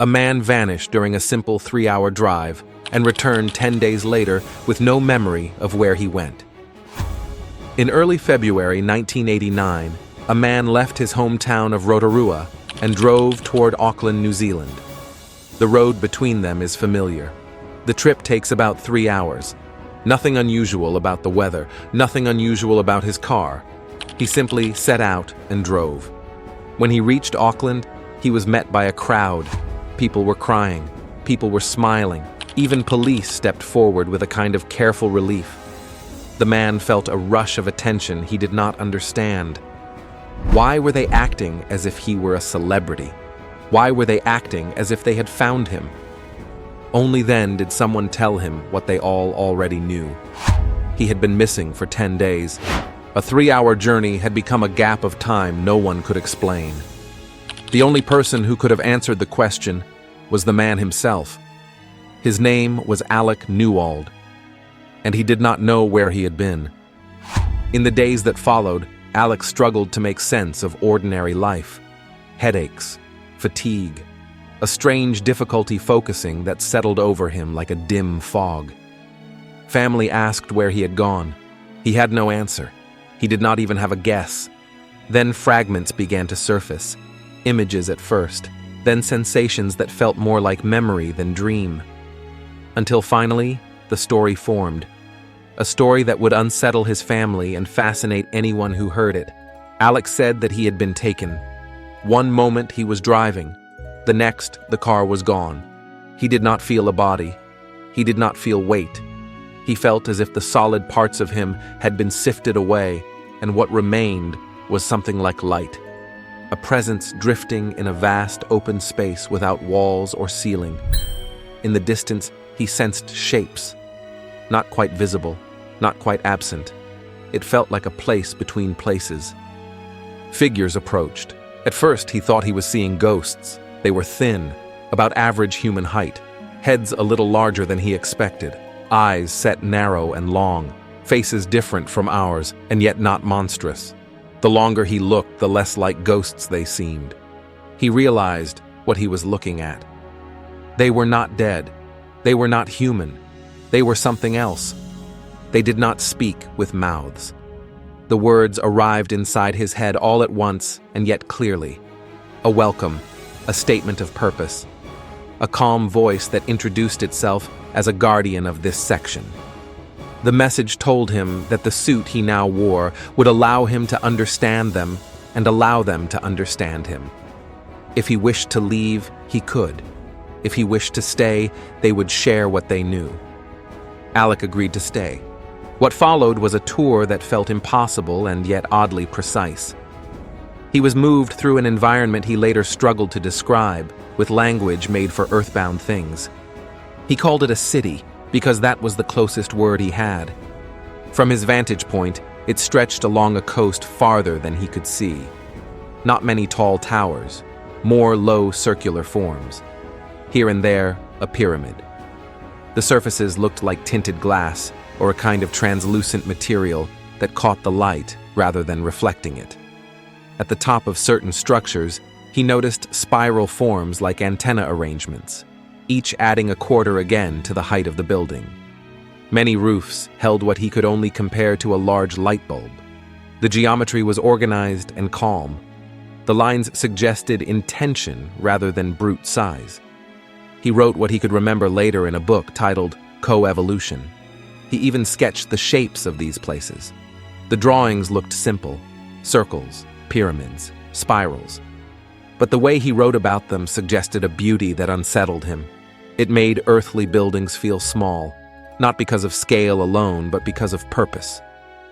A man vanished during a simple 3-hour drive and returned 10 days later with no memory of where he went. In early February 1989, a man left his hometown of Rotorua and drove toward Auckland, New Zealand. The road between them is familiar. The trip takes about 3 hours. Nothing unusual about the weather, nothing unusual about his car. He simply set out and drove. When he reached Auckland, he was met by a crowd. People were crying. People were smiling. Even police stepped forward with a kind of careful relief. The man felt a rush of attention he did not understand. Why were they acting as if he were a celebrity? Why were they acting as if they had found him? Only then did someone tell him what they all already knew. He had been missing for 10 days. A 3-hour journey had become a gap of time no one could explain. The only person who could have answered the question was the man himself. His name was Alec Newald, and he did not know where he had been. In the days that followed, Alec struggled to make sense of ordinary life. Headaches, fatigue, a strange difficulty focusing that settled over him like a dim fog. Family asked where he had gone. He had no answer. He did not even have a guess. Then fragments began to surface, images at first, then sensations that felt more like memory than dream. Until finally, the story formed. A story that would unsettle his family and fascinate anyone who heard it. Alec said that he had been taken. One moment he was driving. The next, the car was gone. He did not feel a body. He did not feel weight. He felt as if the solid parts of him had been sifted away, and what remained was something like light. A presence drifting in a vast open space without walls or ceiling. In the distance, he sensed shapes. Not quite visible, not quite absent. It felt like a place between places. Figures approached. At first, he thought he was seeing ghosts. They were thin, about average human height, heads a little larger than he expected, eyes set narrow and long, faces different from ours, and yet not monstrous. The longer he looked, the less like ghosts they seemed. He realized what he was looking at. They were not dead. They were not human. They were something else. They did not speak with mouths. The words arrived inside his head all at once and yet clearly. A welcome, a statement of purpose, a calm voice that introduced itself as a guardian of this section. The message told him that the suit he now wore would allow him to understand them and allow them to understand him. If he wished to leave, he could. If he wished to stay, they would share what they knew. Alec agreed to stay. What followed was a tour that felt impossible and yet oddly precise. He was moved through an environment he later struggled to describe, with language made for earthbound things. He called it a city because that was the closest word he had. From his vantage point, it stretched along a coast farther than he could see. Not many tall towers, more low circular forms. Here and there, a pyramid. The surfaces looked like tinted glass or a kind of translucent material that caught the light rather than reflecting it. At the top of certain structures, he noticed spiral forms like antenna arrangements, each adding a quarter again to the height of the building. Many roofs held what he could only compare to a large light bulb. The geometry was organized and calm. The lines suggested intention rather than brute size. He wrote what he could remember later in a book titled Co-Evolution. He even sketched the shapes of these places. The drawings looked simple: circles, pyramids, spirals. But the way he wrote about them suggested a beauty that unsettled him. It made earthly buildings feel small, not because of scale alone, but because of purpose.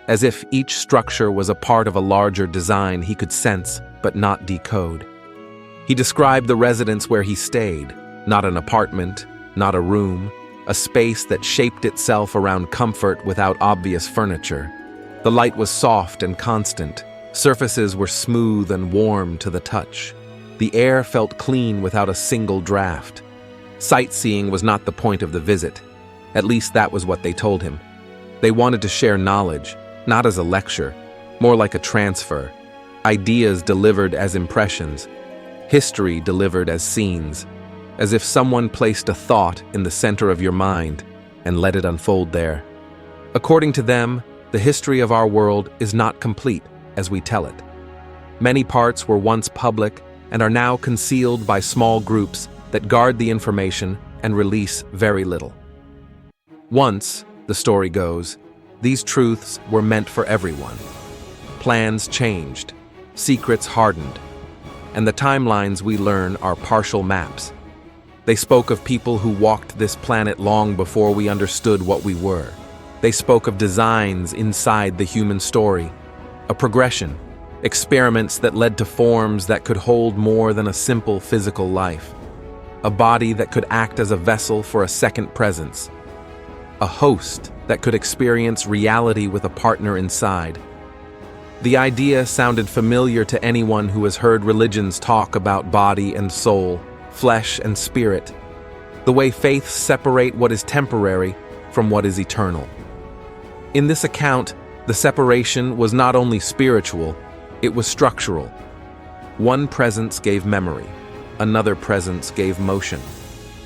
As if each structure was a part of a larger design he could sense but not decode. He described the residence where he stayed, not an apartment, not a room, a space that shaped itself around comfort without obvious furniture. The light was soft and constant. Surfaces were smooth and warm to the touch. The air felt clean without a single draft. Sightseeing was not the point of the visit. At least that was what they told him. They wanted to share knowledge, not as a lecture, more like a transfer. Ideas delivered as impressions, history delivered as scenes. as if someone placed a thought in the center of your mind and let it unfold there. According to them, the history of our world is not complete as we tell it. Many parts were once public and are now concealed by small groups that guard the information and release very little. Once, the story goes, these truths were meant for everyone. Plans changed, secrets hardened, and the timelines we learn are partial maps. They spoke of people who walked this planet long before we understood what we were. They spoke of designs inside the human story, a progression, experiments that led to forms that could hold more than a simple physical life, a body that could act as a vessel for a second presence, a host that could experience reality with a partner inside. The idea sounded familiar to anyone who has heard religions talk about body and soul, flesh and spirit, the way faiths separate what is temporary from what is eternal. In this account, the separation was not only spiritual, it was structural. One presence gave memory, another presence gave motion.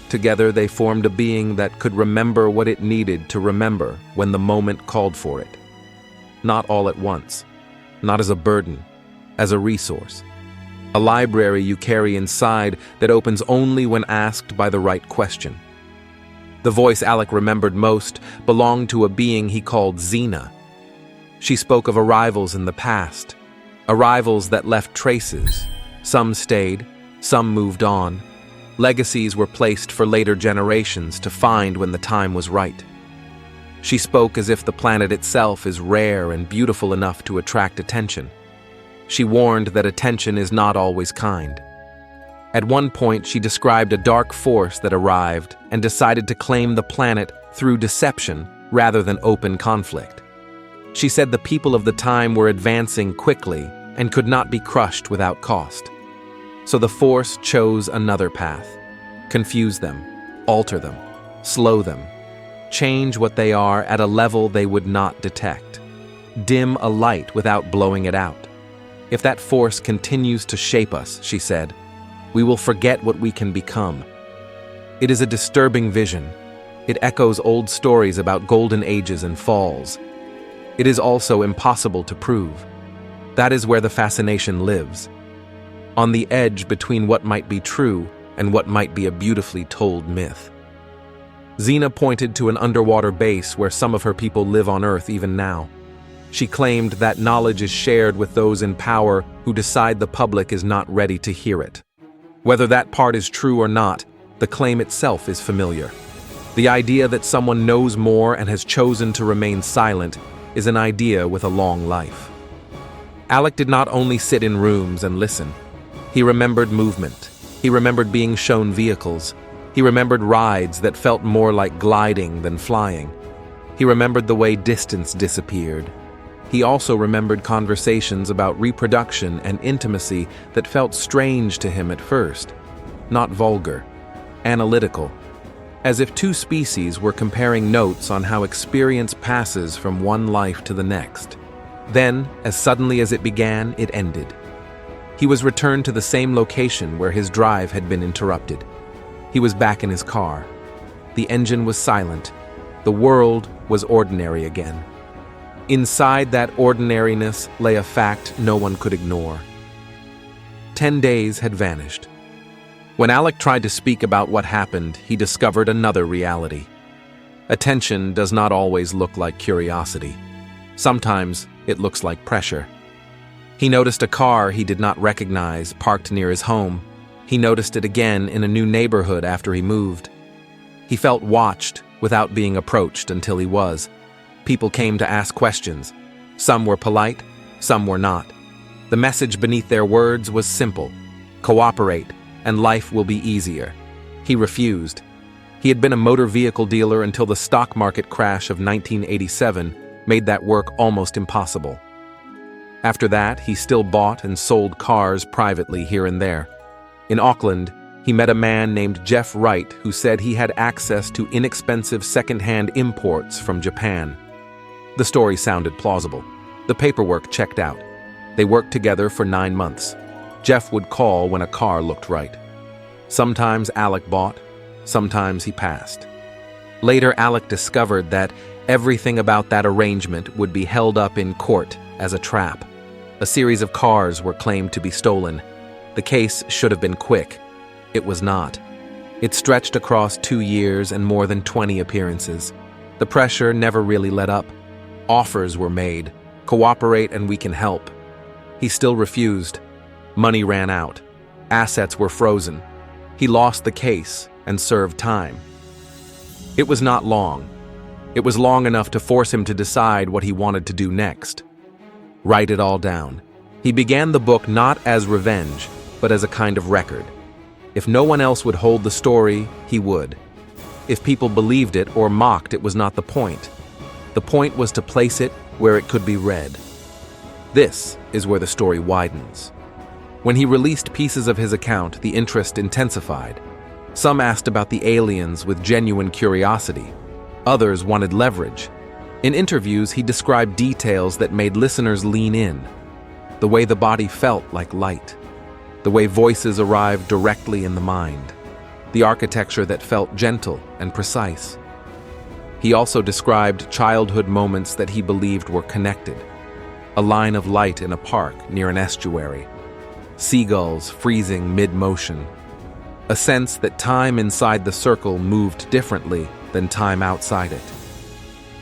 Together they formed a being that could remember what it needed to remember when the moment called for it. Not all at once, not as a burden, as a resource. A library you carry inside that opens only when asked by the right question. The voice Alec remembered most belonged to a being he called Xena. She spoke of arrivals in the past, arrivals that left traces. Some stayed, some moved on. Legacies were placed for later generations to find when the time was right. She spoke as if the planet itself is rare and beautiful enough to attract attention. She warned that attention is not always kind. At one point, she described a dark force that arrived and decided to claim the planet through deception rather than open conflict. She said the people of the time were advancing quickly and could not be crushed without cost. So the force chose another path. Confuse them, alter them, slow them, change what they are at a level they would not detect. Dim a light without blowing it out. If that force continues to shape us, she said, we will forget what we can become. It is a disturbing vision. It echoes old stories about golden ages and falls. It is also impossible to prove. That is where the fascination lives. On the edge between what might be true and what might be a beautifully told myth. Xena pointed to an underwater base where some of her people live on Earth even now. She claimed that knowledge is shared with those in power who decide the public is not ready to hear it. Whether that part is true or not, the claim itself is familiar. The idea that someone knows more and has chosen to remain silent is an idea with a long life. Alec did not only sit in rooms and listen. He remembered movement. He remembered being shown vehicles. He remembered rides that felt more like gliding than flying. He remembered the way distance disappeared. He also remembered conversations about reproduction and intimacy that felt strange to him at first, not vulgar, analytical, as if two species were comparing notes on how experience passes from one life to the next. Then, as suddenly as it began, it ended. He was returned to the same location where his drive had been interrupted. He was back in his car. The engine was silent. The world was ordinary again. Inside that ordinariness lay a fact no one could ignore. 10 days had vanished. When Alec tried to speak about what happened, he discovered another reality. Attention does not always look like curiosity. Sometimes it looks like pressure. He noticed a car he did not recognize parked near his home. He noticed it again in a new neighborhood after he moved. He felt watched without being approached until he was. People came to ask questions. Some were polite, some were not. The message beneath their words was simple: cooperate, and life will be easier. He refused. He had been a motor vehicle dealer until the stock market crash of 1987 made that work almost impossible. After that, he still bought and sold cars privately here and there. In Auckland, he met a man named Jeff Wright who said he had access to inexpensive second-hand imports from Japan. The story sounded plausible. The paperwork checked out. They worked together for 9 months. Jeff would call when a car looked right. Sometimes Alec bought, sometimes he passed. Later, Alec discovered that everything about that arrangement would be held up in court as a trap. A series of cars were claimed to be stolen. The case should have been quick. It was not. It stretched across 2 years and more than 20 appearances. The pressure never really let up. Offers were made. Cooperate and we can help. He still refused. Money ran out. Assets were frozen. He lost the case and served time. It was not long. It was long enough to force him to decide what he wanted to do next. Write it all down. He began the book not as revenge, but as a kind of record. If no one else would hold the story, he would. If people believed it or mocked, it was not the point. The point was to place it where it could be read. This is where the story widens. When he released pieces of his account, the interest intensified. Some asked about the aliens with genuine curiosity. Others wanted leverage. In interviews, he described details that made listeners lean in. The way the body felt like light. The way voices arrived directly in the mind. The architecture that felt gentle and precise. He also described childhood moments that he believed were connected. A line of light in a park near an estuary. Seagulls freezing mid-motion. A sense that time inside the circle moved differently than time outside it.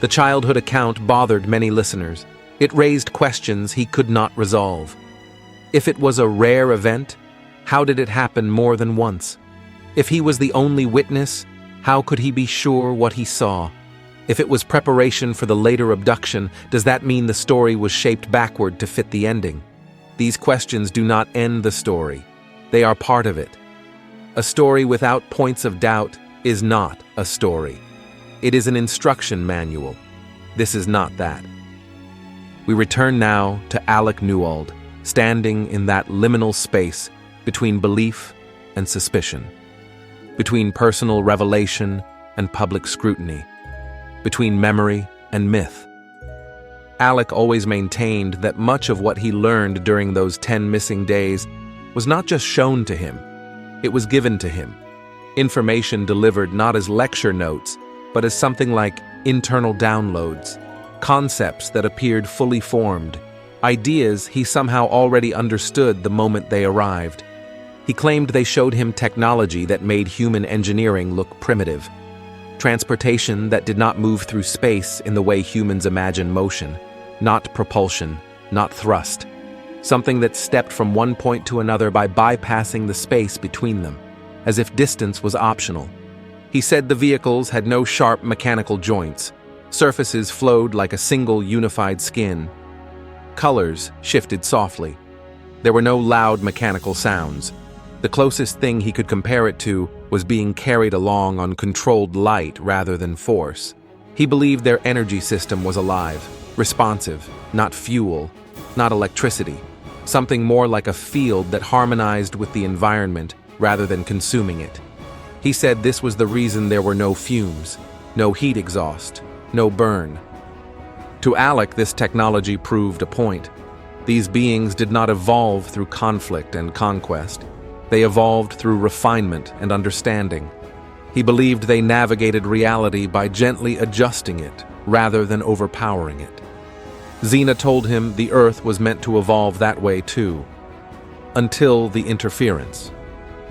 The childhood account bothered many listeners. It raised questions he could not resolve. If it was a rare event, how did it happen more than once? If he was the only witness, how could he be sure what he saw? If it was preparation for the later abduction, does that mean the story was shaped backward to fit the ending? These questions do not end the story. They are part of it. A story without points of doubt is not a story. It is an instruction manual. This is not that. We return now to Alec Newald, standing in that liminal space between belief and suspicion, between personal revelation and public scrutiny, between memory and myth. Alec always maintained that much of what he learned during those 10 missing days was not just shown to him, it was given to him. Information delivered not as lecture notes, but as something like internal downloads, concepts that appeared fully formed, ideas he somehow already understood the moment they arrived. He claimed they showed him technology that made human engineering look primitive, transportation that did not move through space in the way humans imagine motion, not propulsion, not thrust, something that stepped from one point to another by bypassing the space between them, as if distance was optional. He said the vehicles had no sharp mechanical joints. Surfaces flowed like a single unified skin. Colors shifted softly. There were no loud mechanical sounds. The closest thing he could compare it to was being carried along on controlled light rather than force. He believed their energy system was alive, responsive, not fuel, not electricity. Something more like a field that harmonized with the environment rather than consuming it. He said this was the reason there were no fumes, no heat exhaust, no burn. To Alec, this technology proved a point. These beings did not evolve through conflict and conquest. They evolved through refinement and understanding. He believed they navigated reality by gently adjusting it rather than overpowering it. Xena told him the Earth was meant to evolve that way too, until the interference.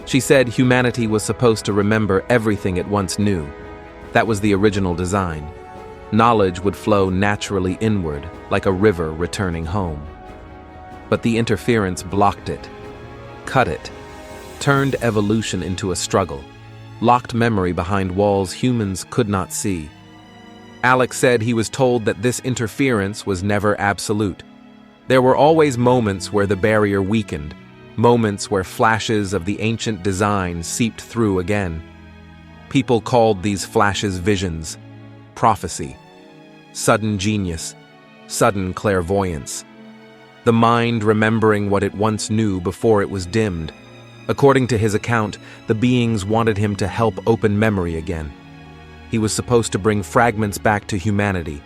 She said humanity was supposed to remember everything it once knew. That was the original design. Knowledge would flow naturally inward, like a river returning home. But the interference blocked it, cut it, turned evolution into a struggle, locked memory behind walls humans could not see. Alec said he was told that this interference was never absolute. There were always moments where the barrier weakened, moments where flashes of the ancient design seeped through again. People called these flashes visions, prophecy, sudden genius, sudden clairvoyance. The mind remembering what it once knew before it was dimmed. According to his account, the beings wanted him to help open memory again. He was supposed to bring fragments back to humanity,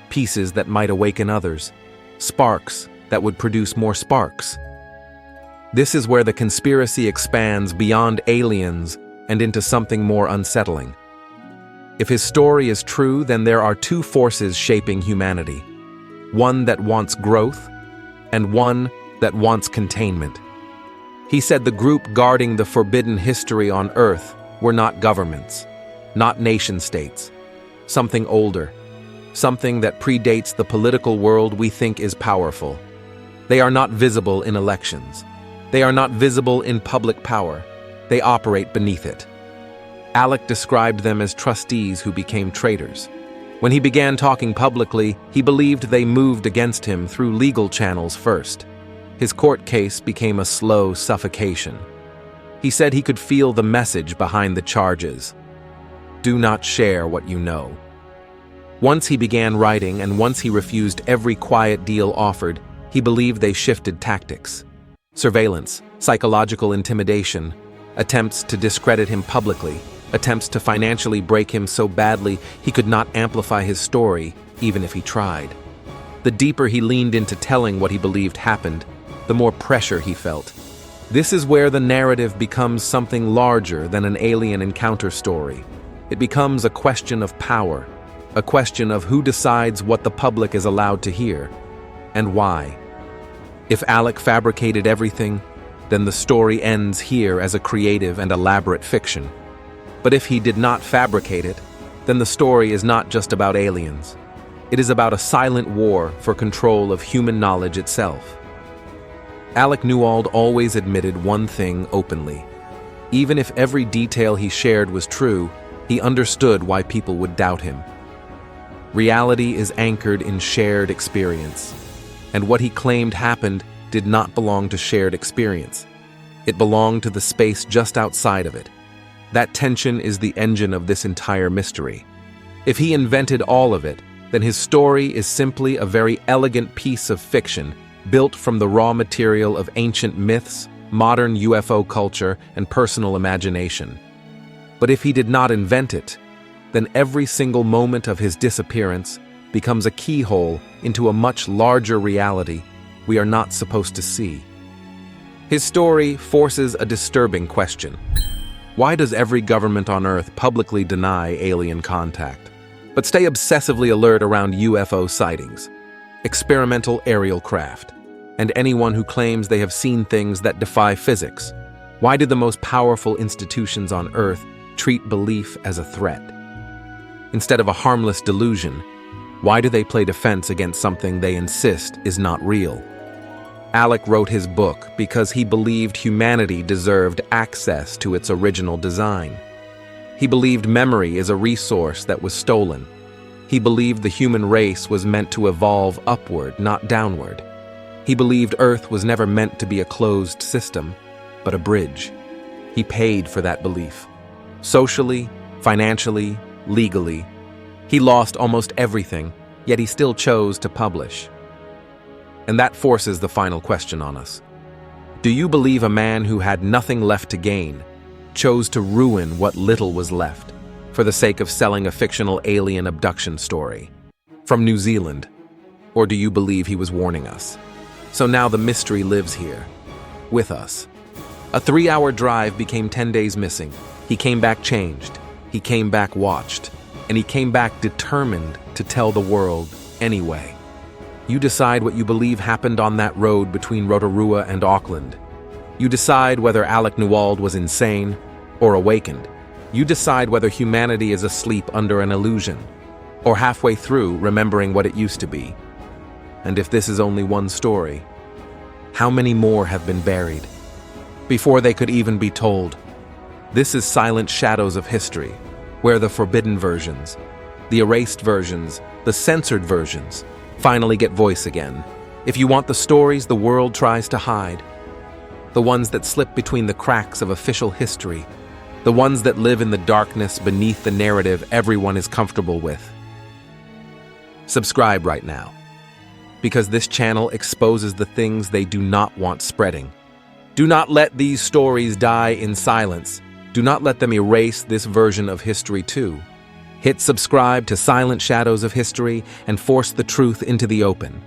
pieces that might awaken others, sparks that would produce more sparks. This is where the conspiracy expands beyond aliens and into something more unsettling. If his story is true, then there are two forces shaping humanity. One that wants growth, and one that wants containment. He said the group guarding the forbidden history on Earth were not governments, not nation-states, something older, something that predates the political world we think is powerful. They are not visible in elections. They are not visible in public power. They operate beneath it. Alec described them as trustees who became traitors. When he began talking publicly, he believed they moved against him through legal channels first. His court case became a slow suffocation. He said he could feel the message behind the charges. Do not share what you know. Once he began writing, and once he refused every quiet deal offered, he believed they shifted tactics. Surveillance, psychological intimidation, attempts to discredit him publicly, attempts to financially break him so badly he could not amplify his story, even if he tried. The deeper he leaned into telling what he believed happened, the more pressure he felt. This is where the narrative becomes something larger than an alien encounter story. It becomes a question of power, a question of who decides what the public is allowed to hear, and why. If Alec fabricated everything, then the story ends here as a creative and elaborate fiction. But if he did not fabricate it, then the story is not just about aliens. It is about a silent war for control of human knowledge itself. Alec Newald always admitted one thing openly. Even if every detail he shared was true, he understood why people would doubt him. Reality is anchored in shared experience, and what he claimed happened did not belong to shared experience. It belonged to the space just outside of it. That tension is the engine of this entire mystery. If he invented all of it, then his story is simply a very elegant piece of fiction built from the raw material of ancient myths, modern UFO culture, and personal imagination. But if he did not invent it, then every single moment of his disappearance becomes a keyhole into a much larger reality we are not supposed to see. His story forces a disturbing question. Why does every government on Earth publicly deny alien contact, but stay obsessively alert around UFO sightings, experimental aerial craft, and anyone who claims they have seen things that defy physics? Why do the most powerful institutions on Earth treat belief as a threat? Instead of a harmless delusion, why do they play defense against something they insist is not real? Alec wrote his book because he believed humanity deserved access to its original design. He believed memory is a resource that was stolen. He believed the human race was meant to evolve upward, not downward. He believed Earth was never meant to be a closed system, but a bridge. He paid for that belief. Socially, financially, legally. He lost almost everything, yet he still chose to publish. And that forces the final question on us. Do you believe a man who had nothing left to gain chose to ruin what little was left for the sake of selling a fictional alien abduction story from New Zealand? Or do you believe he was warning us? So now the mystery lives here, with us. A 3-hour drive became 10 days missing. He came back changed. He came back watched. And he came back determined to tell the world anyway. You decide what you believe happened on that road between Rotorua and Auckland. You decide whether Alec Newald was insane or awakened. You decide whether humanity is asleep under an illusion, or halfway through remembering what it used to be. And if this is only one story, how many more have been buried before they could even be told? This is Silent Shadows of History, where the forbidden versions, the erased versions, the censored versions, finally get voice again. If you want the stories the world tries to hide, the ones that slip between the cracks of official history, the ones that live in the darkness beneath the narrative everyone is comfortable with, subscribe right now, because this channel exposes the things they do not want spreading. Do not let these stories die in silence. Do not let them erase this version of history too. Hit subscribe to Silent Shadows of History and force the truth into the open.